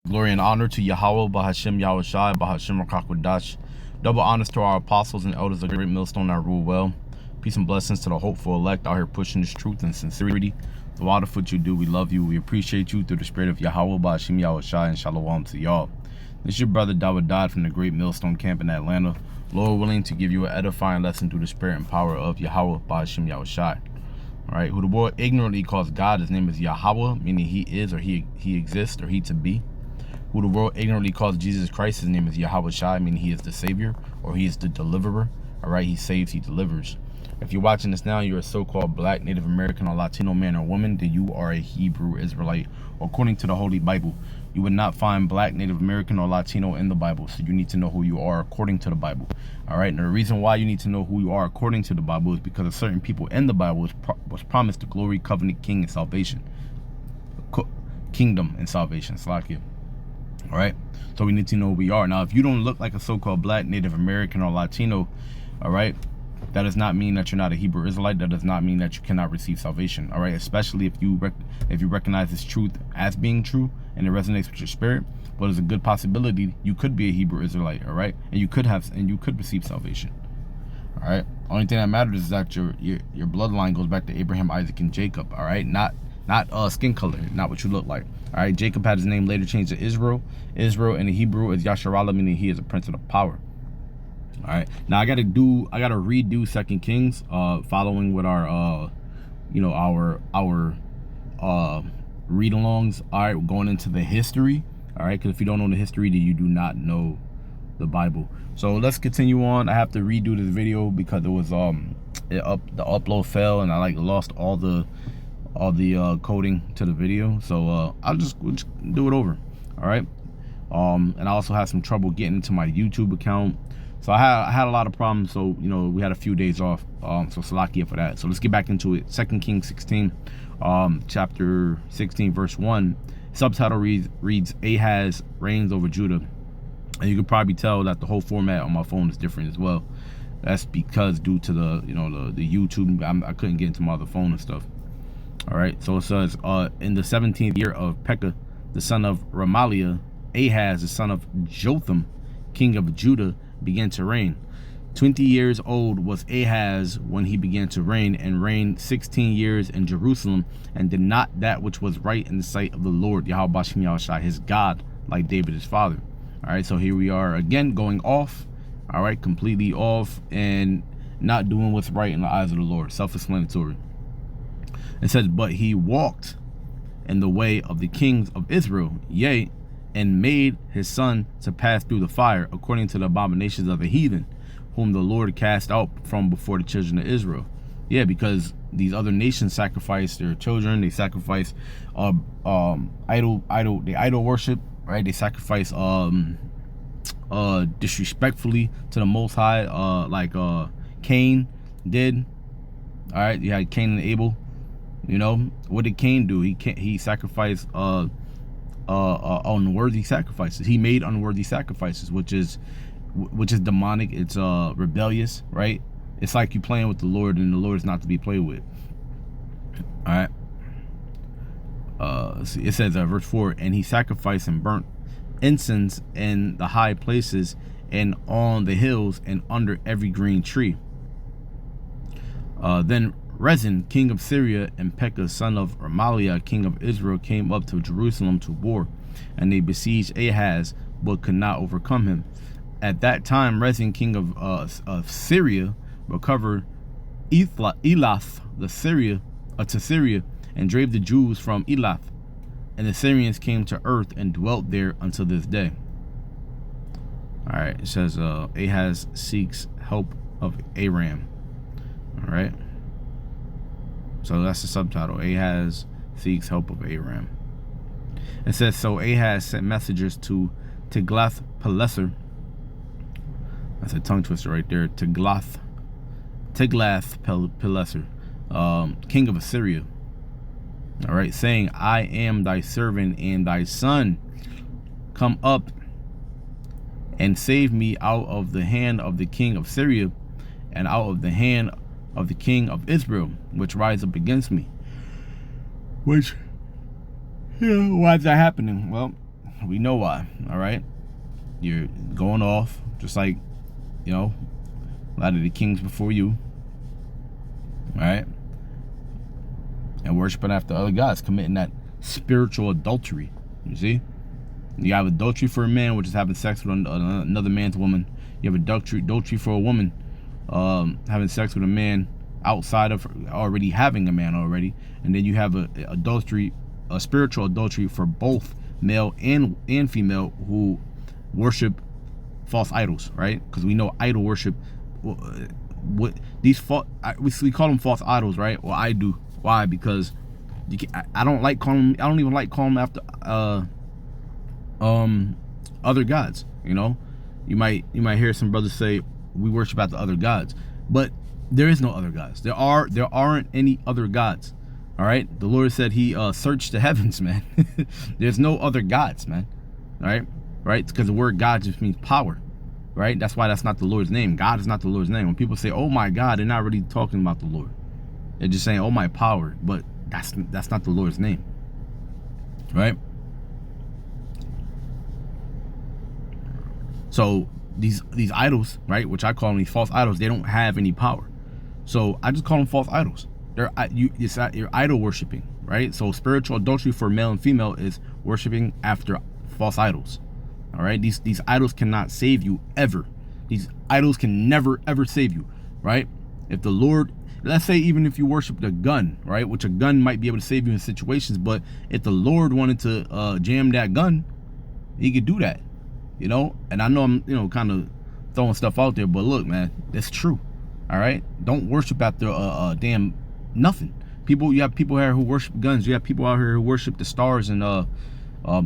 Glory and honor to Yahweh, Bahashim Yahushai, Bahashim Rakakwadash. Double honors to our apostles and elders of the great millstone that rule well. Peace and blessings to the hopeful elect out here pushing this truth and sincerity. The Waterfoot you do, we love you. We appreciate you through the spirit of Yahweh, Bahashim Yahushai, and Shalom to y'all. This is your brother Dawud from the great millstone camp in Atlanta. Lord willing to give you an edifying lesson through the spirit and power of Yahweh, Bahashim Yahushai. All right, who the world ignorantly calls God, his name is Yahweh, meaning he is, or he exists, or he to be. Who the world ignorantly calls Jesus Christ, his name is Yahweh Shai, meaning he is the Savior, or he is the deliverer. All right, he saves, he delivers. If you're watching this now, you're a so-called black, Native American, or Latino man or woman, then you are a Hebrew Israelite. According to the Holy Bible, you would not find black, Native American, or Latino in the Bible, so you need to know who you are according to the Bible. All right, and the reason why you need to know who you are according to the Bible is because of certain people in the Bible was promised the glory, covenant, king, and salvation. Kingdom and salvation, Slakia. All right, so we need to know who we are. Now, if you don't look like a so-called black, Native American, or Latino, all right, that does not mean that you're not a Hebrew Israelite. That does not mean that you cannot receive salvation. All right, especially if you recognize this truth as being true and it resonates with your spirit. But there's a good possibility you could be a Hebrew Israelite. All right, and you could receive salvation. All right, only thing that matters is that your bloodline goes back to Abraham, Isaac, and Jacob. All right, not skin color, not what you look like. All right, Jacob had his name later changed to Israel. Israel in the Hebrew is Yasharallah, meaning he is a prince of the power. All right, now I gotta redo 2 Kings, following with our our read-alongs. All right, we're going into the history. All right, because if you don't know the history, then you do not know the Bible. So let's continue on. I have to redo this video because it was the upload fell and I lost all the coding to the video, so we'll just do it over. All right, and I also had some trouble getting into my YouTube account, so I had a lot of problems. So we had a few days off, so Salakia for that. So let's get back into it. 2 Kings 16, chapter 16, verse 1. Subtitle reads Ahaz reigns over Judah, and you can probably tell that the whole format on my phone is different as well. That's because due to the the YouTube, I couldn't get into my other phone and stuff. All right, so it says, in the 17th year of Pekah, the son of Remaliah, Ahaz, the son of Jotham, king of Judah, began to reign. 20 years old was Ahaz when he began to reign, and reigned 16 years in Jerusalem, and did not that which was right in the sight of the Lord, Yahweh Bashim Yahushai, his God, like David his father. All right, so here we are again going off, all right, completely off, and not doing what's right in the eyes of the Lord. Self-explanatory. It says, but he walked in the way of the kings of Israel, yea, and made his son to pass through the fire, according to the abominations of the heathen, whom the Lord cast out from before the children of Israel. Yeah, because these other nations sacrifice their children, they sacrifice idol worship, right? They sacrifice disrespectfully to the Most High, like Cain did. All right, you had Cain and Abel. What did Cain do? He sacrificed unworthy sacrifices. He made unworthy sacrifices, which is demonic. It's rebellious, right? It's like you playing with the Lord, and the Lord is not to be played with. All right. See, it says verse 4, and he sacrificed and burnt incense in the high places and on the hills and under every green tree. Then Rezin, king of Syria, and Pekah, son of Remaliah, king of Israel, came up to Jerusalem to war, and they besieged Ahaz, but could not overcome him. At that time, Rezin, king of Syria, recovered Elath, to Syria, and drave the Jews from Elath, and the Syrians came to earth and dwelt there until this day. All right, it says Ahaz seeks help of Aram. All right. So that's the subtitle. Ahaz seeks help of Aram. It says, so Ahaz sent messengers to Tiglath-Pileser. That's a tongue twister right there. Tiglath-Pileser, king of Assyria. All right, saying, I am thy servant and thy son. Come up and save me out of the hand of the king of Syria and out of the hand of the king of Israel, which rise up against me. Which, why is that happening? Well, We know why. All right, you're going off just like, you know, a lot of the kings before you. All right, and worshiping after other gods, committing that spiritual adultery. You see, you have adultery for a man, which is having sex with another man's woman. You have adultery for a woman, having sex with a man outside of already having a man already. And then you have a spiritual adultery for both male and female who worship false idols, right? Because we know idol worship, what these we call them false idols, right? Well, I do. Why? Because I don't like calling them, I don't even like calling them after other gods. You know, you might hear some brothers say we worship after other gods, but there is no other gods. There aren't any other gods. All right, the Lord said He searched the heavens, man. There's no other gods, man. All right, because the word God just means power, right? That's why that's not the Lord's name. God is not the Lord's name. When people say, "Oh my God," they're not really talking about the Lord. They're just saying, "Oh my power," but that's not the Lord's name, right? So these idols, right, which I call them these false idols, they don't have any power. So I just call them false idols. You're idol worshiping, right? So spiritual adultery for male and female is worshiping after false idols. All right, these idols cannot save you ever. These idols can never ever save you, right? If the Lord, let's say even if you worship a gun, right, which a gun might be able to save you in situations, but if the Lord wanted to jam that gun, He could do that, you know. And I know I'm, you know, kind of throwing stuff out there, but look, man, that's true. All right, don't worship after damn nothing. You have people here who worship guns. You have people out here who worship the stars and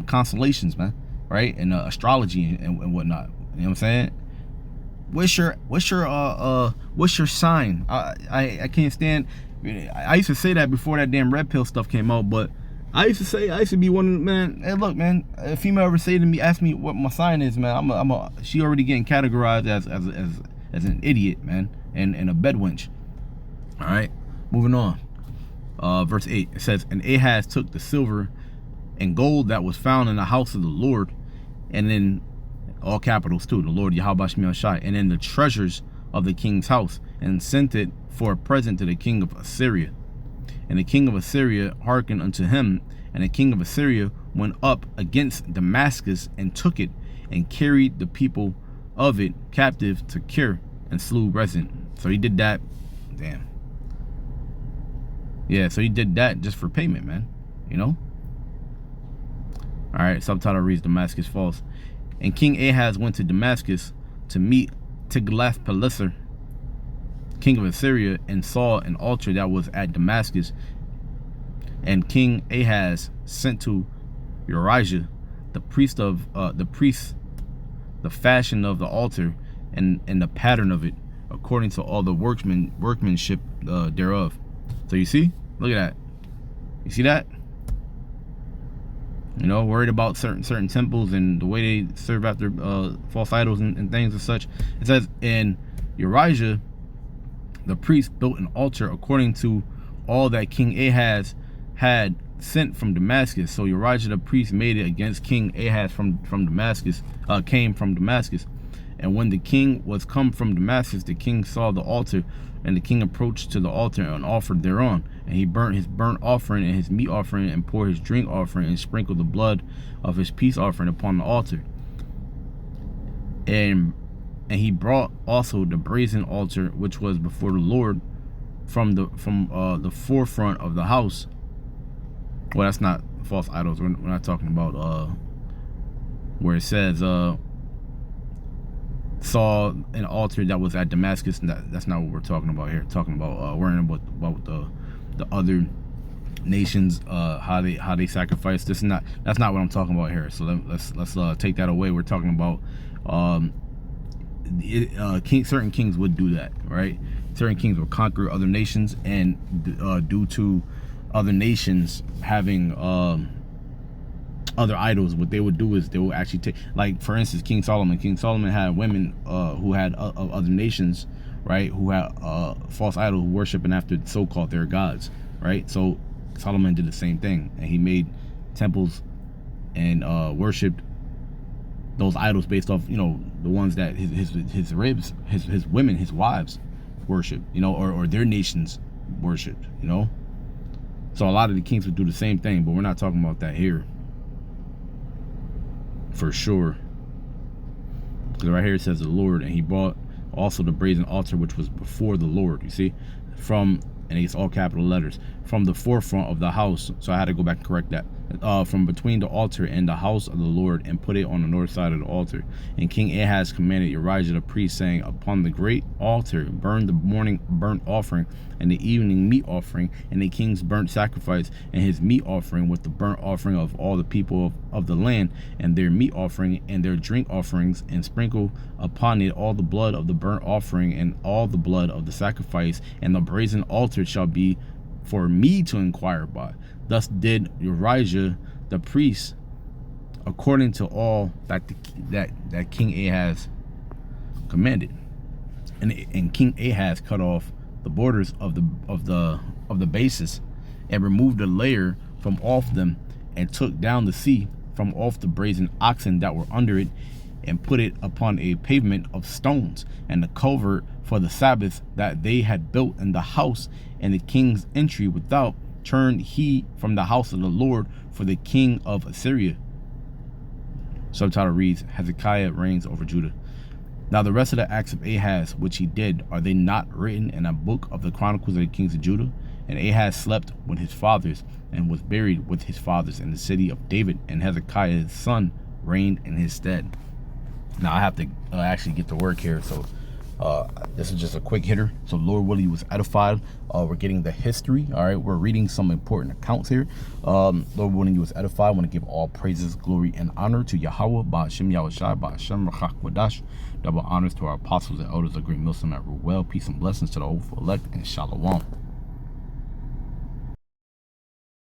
constellations, man, right? And astrology and whatnot. You know what I'm saying? What's your sign? I can't stand. I used to say that before that damn red pill stuff came out, but I used to be one of the, man. Hey, look, man, a female ever say to me, ask me what my sign is, man, she already getting categorized as an idiot, man, and a bedwench. All right, moving on. Verse 8, it says, "And Ahaz took the silver and gold that was found in the house of the Lord," and then all capitals too, the Lord Yahweh Shemel Shai, "and in the treasures of the king's house, and sent it for a present to the king of Assyria. And the king of Assyria hearkened unto him, and the king of Assyria went up against Damascus and took it, and carried the people of it captive to Kir, and slew Rezin." So he did that. Damn. Yeah, so he did that just for payment, man. You know? All right, subtitle reads Damascus Falls. "And King Ahaz went to Damascus to meet Tiglath-Pileser, king of Assyria, and saw an altar that was at Damascus. And King Ahaz sent to Urijah, the priest, the fashion of the altar and the pattern of it, according to all the workmanship thereof." So you see, look at that. You see that? You know, worried about certain temples and the way they serve after false idols and things and such. It says, "And Urijah, the priest, built an altar according to all that King Ahaz had sent from Damascus." So Urijah the priest made it against King Ahaz from Damascus, came from Damascus. "And when the king was come from Damascus, the king saw the altar, and the king approached to the altar and offered thereon. And he burnt his burnt offering and his meat offering, and poured his drink offering, and sprinkled the blood of his peace offering upon the altar. And he brought also the brazen altar which was before the Lord from the forefront of the house." Well, that's not false idols. We're not talking about where it says saw an altar that was at Damascus. And that's not what we're talking about here. We're talking about worrying about the other nations, how they sacrifice. That's not what I'm talking about here. So let's take that away. We're talking about certain kings would do that, right? Certain kings will conquer other nations, and due to other nations having other idols, what they would do is they will actually take, like for instance, King Solomon had women who had other nations, right, who had false idols worshiping after so-called their gods, right? So Solomon did the same thing, and he made temples and worshipped those idols based off, you know, the ones that his ribs, his women, his wives worship, you know, or their nations worshiped, you know. So a lot of the kings would do the same thing, but we're not talking about that here, for sure. Because right here it says the Lord, and he brought also the brazen altar which was before the Lord, you see, from, and it's all capital letters, from the forefront of the house. So I had to go back and correct that. From between the altar and the house of the Lord, and put it on the north side of the altar. And King Ahaz commanded Urijah the priest, saying, upon the great altar burn the morning burnt offering and the evening meat offering, and the king's burnt sacrifice, and his meat offering with the burnt offering of all the people of the land, and their meat offering and their drink offerings, and sprinkle upon it all the blood of the burnt offering and all the blood of the sacrifice. And the brazen altar shall be for me to inquire by. Thus did Urijah the priest, according to all that that King Ahaz commanded. And King Ahaz cut off the borders of the bases, and removed the layer from off them, and took down the sea from off the brazen oxen that were under it, and put it upon a pavement of stones, and the covert for the Sabbath that they had built in the house, and the king's entry without turned he from the house of the Lord for the king of Assyria. Subtitle reads, Hezekiah reigns over Judah. Now the rest of the acts of Ahaz which he did, are they not written in a book of the chronicles of the kings of Judah? And Ahaz slept with his fathers, and was buried with his fathers in the city of David, and Hezekiah his son reigned in his stead. Now I have to actually get to work here, so this is just a quick hitter. So Lord willing, was edified. We're getting the history. All right, we're reading some important accounts here. Lord willing, you was edified. I want to give all praises, glory, and honor to Yahweh, Ba'ashem Yahushai, Ba'ashem Rachak Wadash. Double honors to our apostles and elders of Great Millstone at Ruel. Peace and blessings to the hopeful elect, and Shalom.